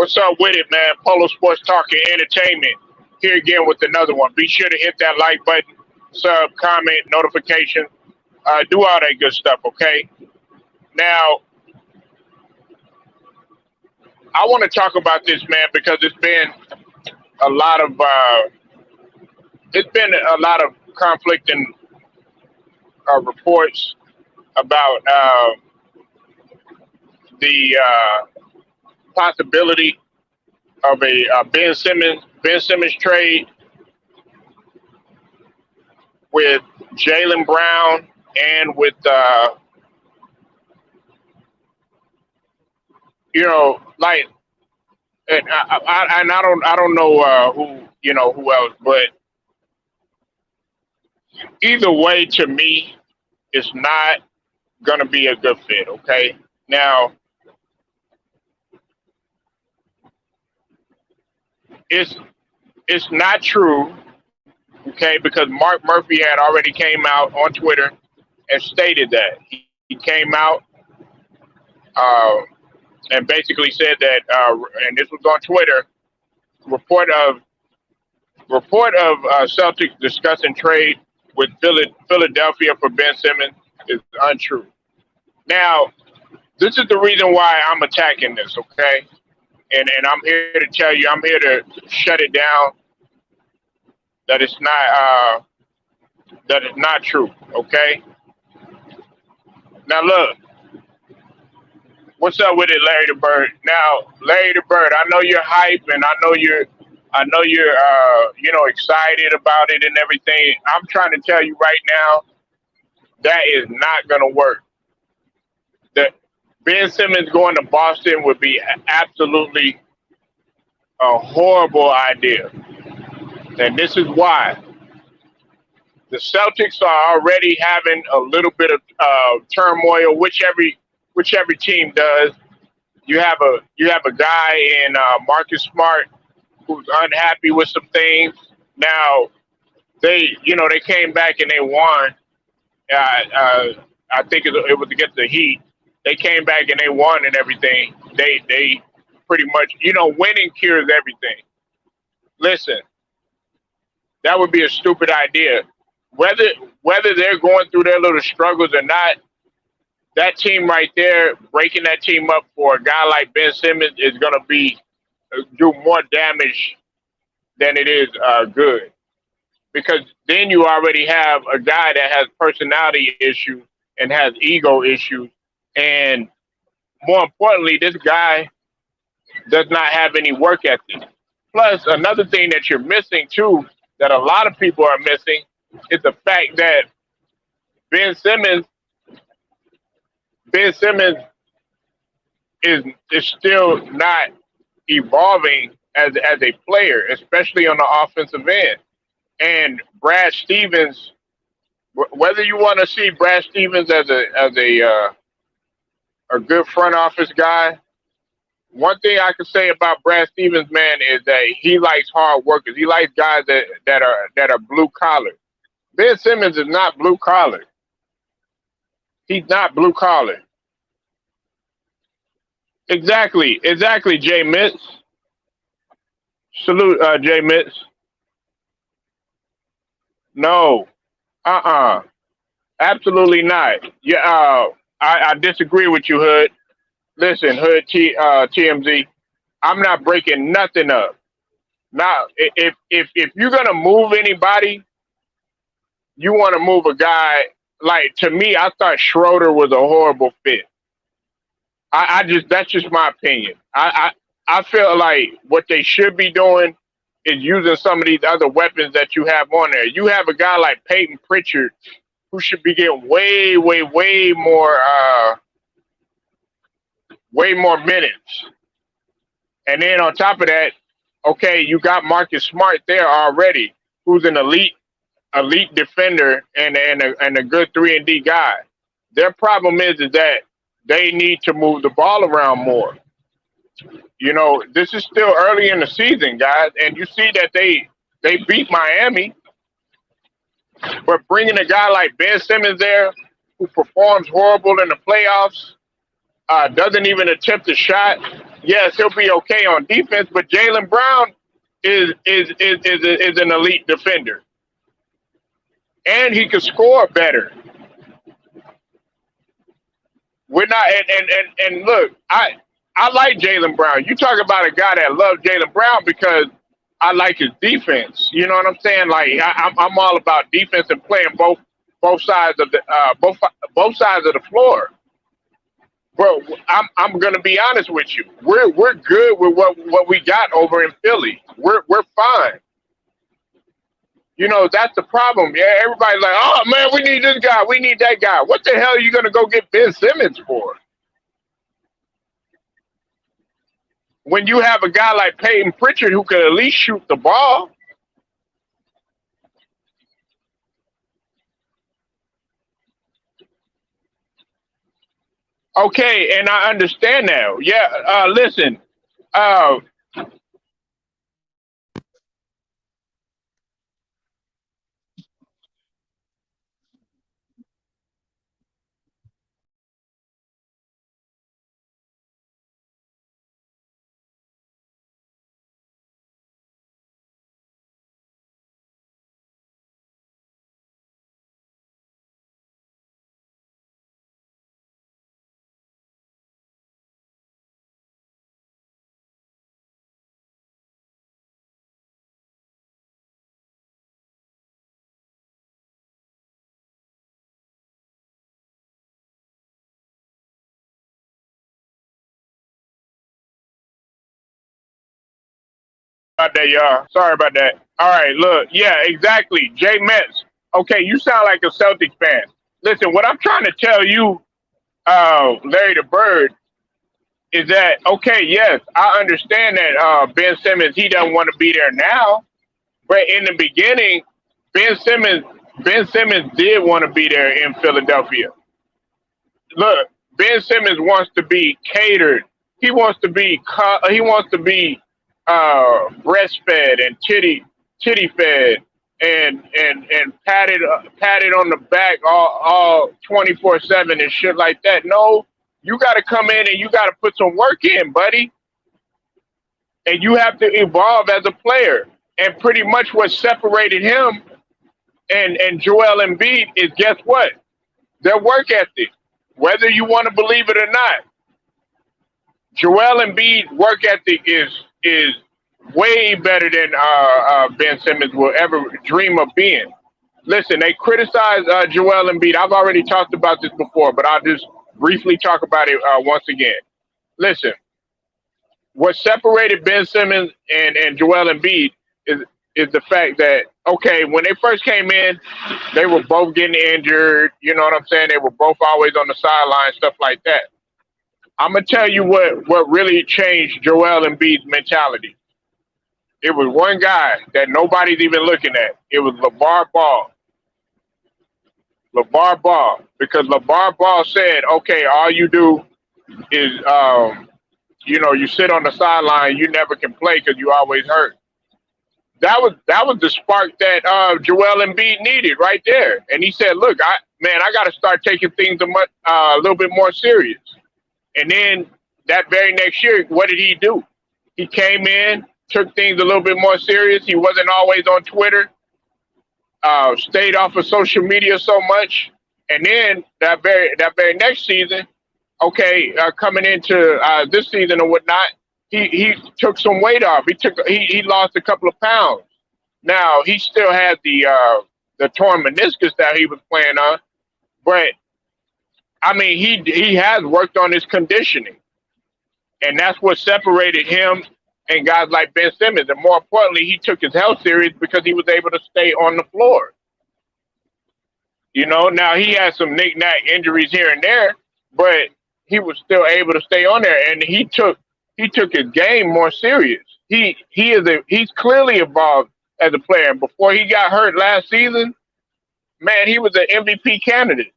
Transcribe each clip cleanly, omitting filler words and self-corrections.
What's up with it, man? Polo Sports Talk and Entertainment. Here again with another one. Be sure to hit that like button, sub, comment, notification. Do all that good stuff, okay? Now, I want to talk about this, man, because a lot of it's been a lot of conflicting reports about the possibility of a Ben Simmons trade with Jalen Brown and with like and I don't know who else, but either way to me it's not gonna be a good fit. Okay, now it's it's not true. Okay, because Mark Murphy had already came out on Twitter and stated that he came out uh, and basically said that, and this was on Twitter. Report of Celtics discussing trade with Philadelphia for Ben Simmons is untrue. Now, this is the reason why I'm attacking this. Okay, and I'm here to tell you, I'm here to shut it down. That it's not true. Okay. Now look, what's up with it, Larry the Bird? Now, Larry the Bird, I know you're hype, and I know you're excited about it and everything. I'm trying to tell you right now that is not gonna work. That Ben Simmons going to Boston would be absolutely a horrible idea, and this is why. The Celtics are already having a little bit of turmoil, which every team does. You have a guy in Marcus Smart who's unhappy with some things. Now they came back and they won. I think it was against the Heat. They came back and they won and everything. They pretty much winning cures everything. Listen, that would be a stupid idea. Whether they're going through their little struggles or not, that team right there, breaking that team up for a guy like Ben Simmons is going to be do more damage than it is good. Because then you already have a guy that has personality issues and has ego issues, and more importantly, this guy does not have any work ethic. Plus, another thing that you're missing too, that a lot of people are missing, is the fact that Ben Simmons Ben Simmons is still not evolving as a player, especially on the offensive end. And Brad Stevens, whether you want to see Brad Stevens as a good front office guy, one thing I can say about Brad Stevens, man, is that he likes hard workers. He likes guys that are blue collar. Ben Simmons is not blue collar. He's not blue collar. Exactly, Jay Mitz. Salute, Jay Mitz. No, absolutely not. Yeah, I disagree with you, Hood. Listen, Hood TMZ, I'm not breaking nothing up. Now, if you're gonna move anybody, you want to move a guy like, to me. I thought Schroeder was a horrible fit. I just That's just my opinion. I feel like what they should be doing is using some of these other weapons that you have on there. You have a guy like Peyton Pritchard who should be getting way more minutes. And then on top of that, okay, you got Marcus Smart there already, who's an elite defender and a good 3-and-D guy. Their problem is that they need to move the ball around more. This is still early in the season, guys, and you see that they beat Miami, but bringing a guy like Ben Simmons there, who performs horrible in the playoffs, doesn't even attempt a shot. Yes, he'll be okay on defense, but Jalen Brown is an elite defender, and he can score better. We're not, and look, I like Jalen Brown. You talk about a guy that loves Jalen Brown because I like his defense. You know what I'm saying? Like I'm all about defense and playing both sides of the both sides of the floor. Bro, I'm gonna be honest with you. We're good with what we got over in Philly. We're fine. You know, that's the problem. Yeah, everybody's like, oh man, we need this guy, we need that guy. What the hell are you gonna go get Ben Simmons for? When you have a guy like Peyton Pritchard who could at least shoot the ball. Okay, and I understand now. Yeah, listen, uh, about that, y'all. Sorry about that. All right, look, yeah, exactly. Jay Metz. Okay, you sound like a Celtics fan. Listen, what I'm trying to tell you, Larry the Bird, is that okay? Yes, I understand that Ben Simmons he doesn't want to be there now, but in the beginning, Ben Simmons Ben Simmons did want to be there in Philadelphia. Look, Ben Simmons wants to be catered. He wants to be breastfed and titty fed and patted on the back all 24/7 and shit like that. No, you got to come in and you got to put some work in, buddy, and you have to evolve as a player. And pretty much what separated him and Joel Embiid is guess what? Their work ethic. Whether you want to believe it or not, Joel Embiid work ethic is way better than Ben Simmons will ever dream of being. Listen, they criticize Joel Embiid. I've already talked about this before, but I'll just briefly talk about it once again. Listen, what separated Ben Simmons and Joel Embiid is is the fact that okay, when they first came in, they were both getting injured. You know what I'm saying? They were both always on the sideline, stuff like that. I'm gonna tell you what really changed Joel Embiid's mentality. It was one guy that nobody's even looking at. It was LeVar Ball. LeVar Ball, because LeVar Ball said, okay, all you do is, you sit on the sideline, you never can play because you always hurt. That was the spark that Joel Embiid needed right there. And he said, look, I got to start taking things a little bit more serious. And then that very next year, what did he do? He came in, took things a little bit more serious. He wasn't always on Twitter, stayed off of social media so much. And then that very next season, okay, coming into this season or whatnot, he took some weight off. He lost a couple of pounds. Now he still had the torn meniscus that he was playing on, but I mean he has worked on his conditioning, and that's what separated him and guys like Ben Simmons. And more importantly, he took his health serious because he was able to stay on the floor. Now he had some knick-knack injuries here and there, but he was still able to stay on there, and he took his game more serious. He's clearly evolved as a player. Before he got hurt last season, man, he was an MVP candidate.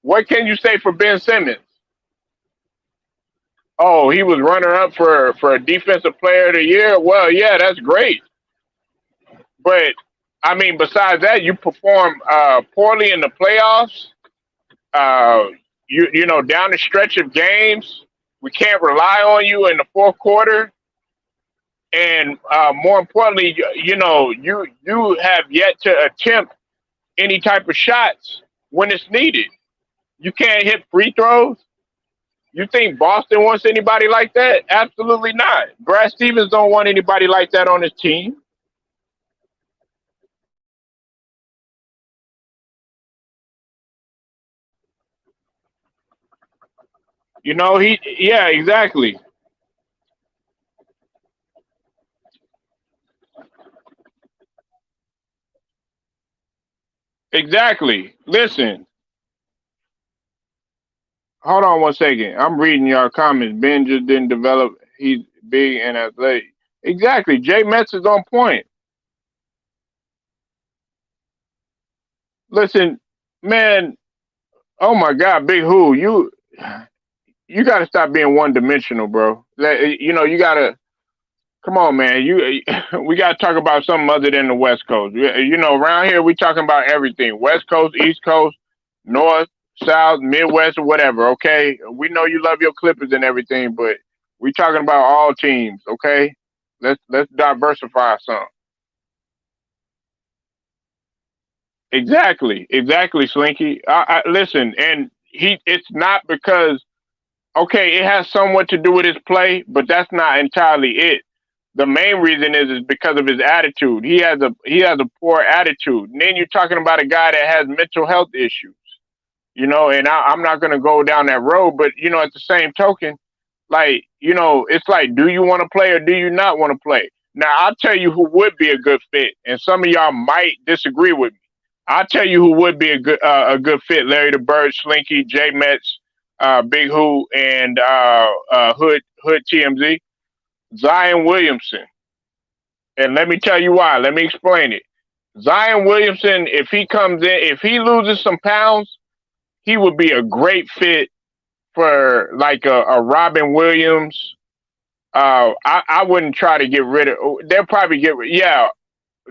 What can you say for Ben Simmons? Oh, he was runner up for a defensive player of the year. Well, yeah, that's great. But I mean, besides that, you perform poorly in the playoffs. Uh, you know, down the stretch of games. We can't rely on you in the fourth quarter. And more importantly, you have yet to attempt any type of shots when it's needed. You can't hit free throws. You think Boston wants anybody like that? Absolutely not. Brad Stevens don't want anybody like that on his team. Yeah, exactly. Exactly. Listen, hold on one second. I'm reading your comments. Ben just didn't develop. He's big and athletic. Exactly. Jay Metz is on point. Listen, man. Oh my God, Big Who, you got to stop being one dimensional, bro. You got to come on, man. We got to talk about something other than the West Coast. Around here we talking about everything: West Coast, East Coast, North, South, Midwest, or whatever. Okay, we know you love your Clippers and everything, but we talking about all teams. Okay, let's diversify some. Exactly, Slinky. Listen, and it's not because okay, it has somewhat to do with his play, but that's not entirely it. The main reason is because of his attitude. He has a poor attitude. And then you're talking about a guy that has mental health issues, and I'm not going to go down that road, but at the same token, like, it's like, do you want to play or do you not want to play? Now, I'll tell you who would be a good fit, and some of y'all might disagree with me. I'll tell you who would be a good fit: Larry the Bird, Slinky, J Metz, Big Who, and Hood TMZ, Zion Williamson. And let me tell you why. Let me explain it. Zion Williamson, if he comes in, if he loses some pounds, he would be a great fit for like a Robin Williams. I wouldn't try to get rid of. They'll probably yeah,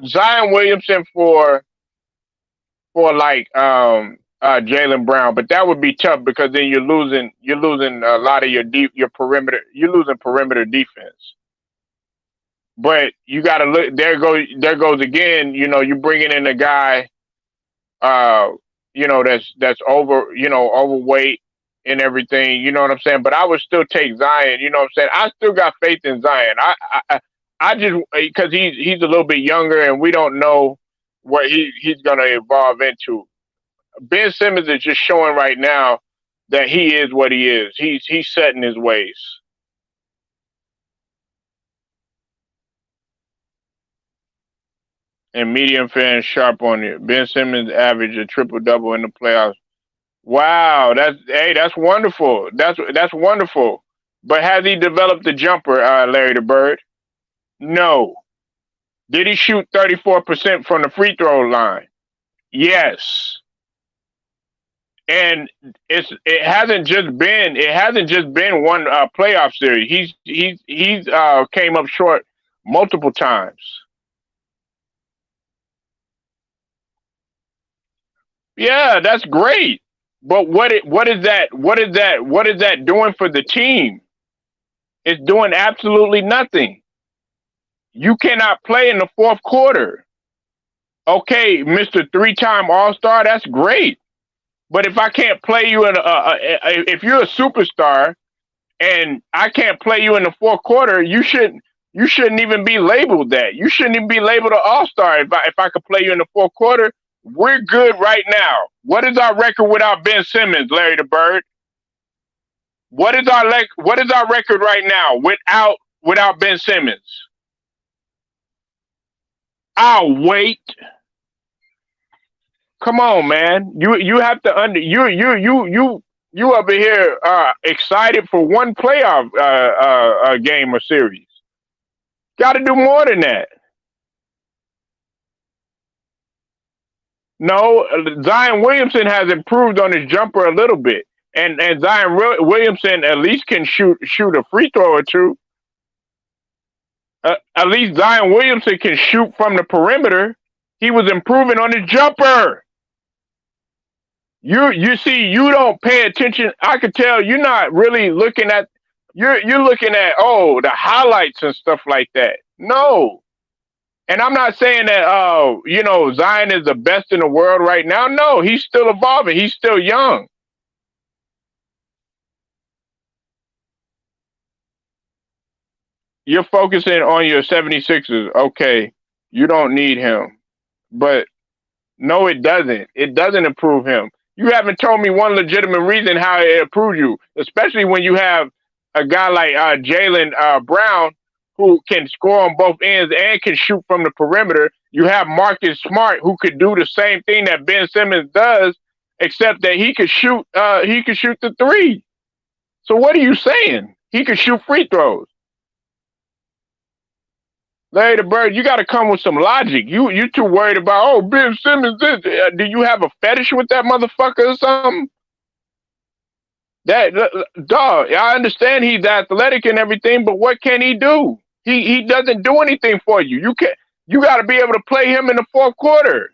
Zion Williamson for like Jalen Brown, but that would be tough because then you're losing a lot of your perimeter. You're losing perimeter defense. But you got to look. There goes again. You're bringing in a guy, uh, that's overweight and everything. You know what I'm saying? But I would still take Zion. You know what I'm saying? I still got faith in Zion. I just because he's a little bit younger and we don't know what he's gonna evolve into. Ben Simmons is just showing right now that he is what he is. He's set in his ways. And medium fans sharp on it. Ben Simmons averaged a triple double in the playoffs. Wow, that's wonderful. That's wonderful. But has he developed the jumper, Larry the Bird? No. Did he shoot 34% from the free throw line? Yes. And it hasn't just been one playoff series. He's came up short multiple times. Yeah, that's great. But what is that doing for the team? It's doing absolutely nothing. You cannot play in the fourth quarter. Okay, Mister Three-time All Star, that's great. But if I can't play you if you're a superstar and I can't play you in the fourth quarter, you shouldn't even be labeled that. You shouldn't even be labeled an All Star if I could play you in the fourth quarter. We're good right now. What is our record without Ben Simmons, Larry the Bird? What is our record right now without Ben Simmons? I'll wait. Come on, man. You have to you over here excited for one playoff game or series. Got to do more than that. No, Zion Williamson has improved on his jumper a little bit, and Zion Williamson at least can shoot a free throw or two. At least Zion Williamson can shoot from the perimeter. He was improving on his jumper. You see, you don't pay attention. I could tell you're not really looking at. You're looking at, oh, the highlights and stuff like that. No. And I'm not saying that Zion is the best in the world right now. No, he's still evolving. He's still young. You're focusing on your 76ers. Okay, you don't need him. But no, it doesn't. It doesn't improve him. You haven't told me one legitimate reason how it improves you, especially when you have a guy like Jalen Brown who can score on both ends and can shoot from the perimeter. You have Marcus Smart who could do the same thing that Ben Simmons does, except that he could shoot. He could shoot the three. So what are you saying? He could shoot free throws. Larry the Bird, you got to come with some logic. You too worried about, oh, Ben Simmons. Do you have a fetish with that motherfucker or something? That dog. I understand he's athletic and everything, but what can he do? He doesn't do anything for you. You got to be able to play him in the fourth quarter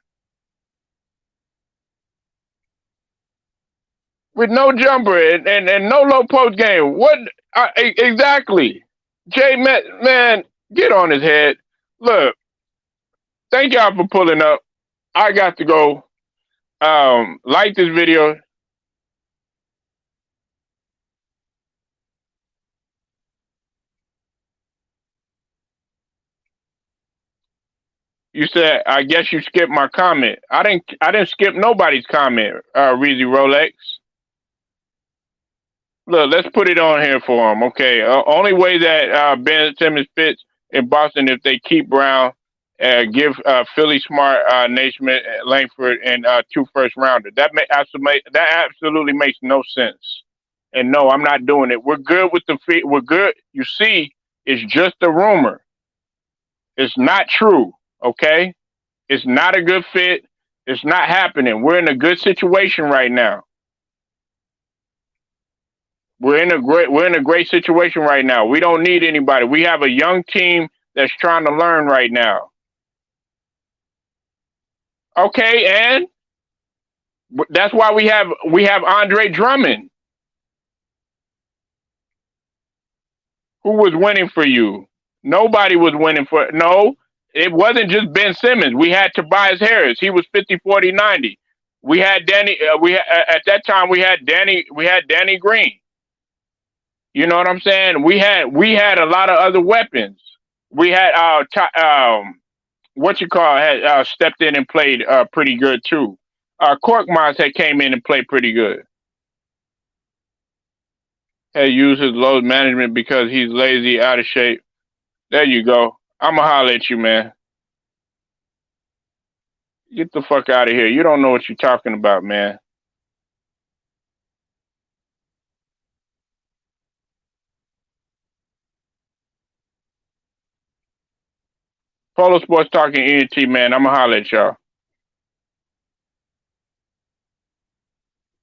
with no jumper and no low post game. What exactly? Jay, man, get on his head. Look, thank y'all for pulling up. I got to go. Like this video. You said, I guess you skipped my comment. I didn't skip nobody's comment, Reezy Rolex. Look, let's put it on here for him. Okay. Only way that Ben Simmons fits in Boston if they keep Brown, give Philly Smart, Naismith, Langford, and two first rounders. That absolutely makes no sense. And no, I'm not doing it. We're good with the fit. We're good. You see, it's just a rumor. It's not true. Okay. It's not a good fit. It's not happening. We're in a good situation right now. We're in a great situation right now. We don't need anybody. We have a young team that's trying to learn right now. Okay, and that's why we have Andre Drummond, who was winning for you. Nobody was winning for no. It wasn't just Ben Simmons. We had Tobias Harris. He was 50, 40, 90. We had Danny. At that time we had Danny. We had Danny Green. You know what I'm saying? We had a lot of other weapons. We had what you call had stepped in and played pretty good too. Korkmaz had came in and played pretty good. Had used his load management because he's lazy, out of shape. There you go. I'ma holler at you, man. Get the fuck out of here. You don't know what you're talking about, man. Polo Sports talking ENT, man. I'ma holler at y'all.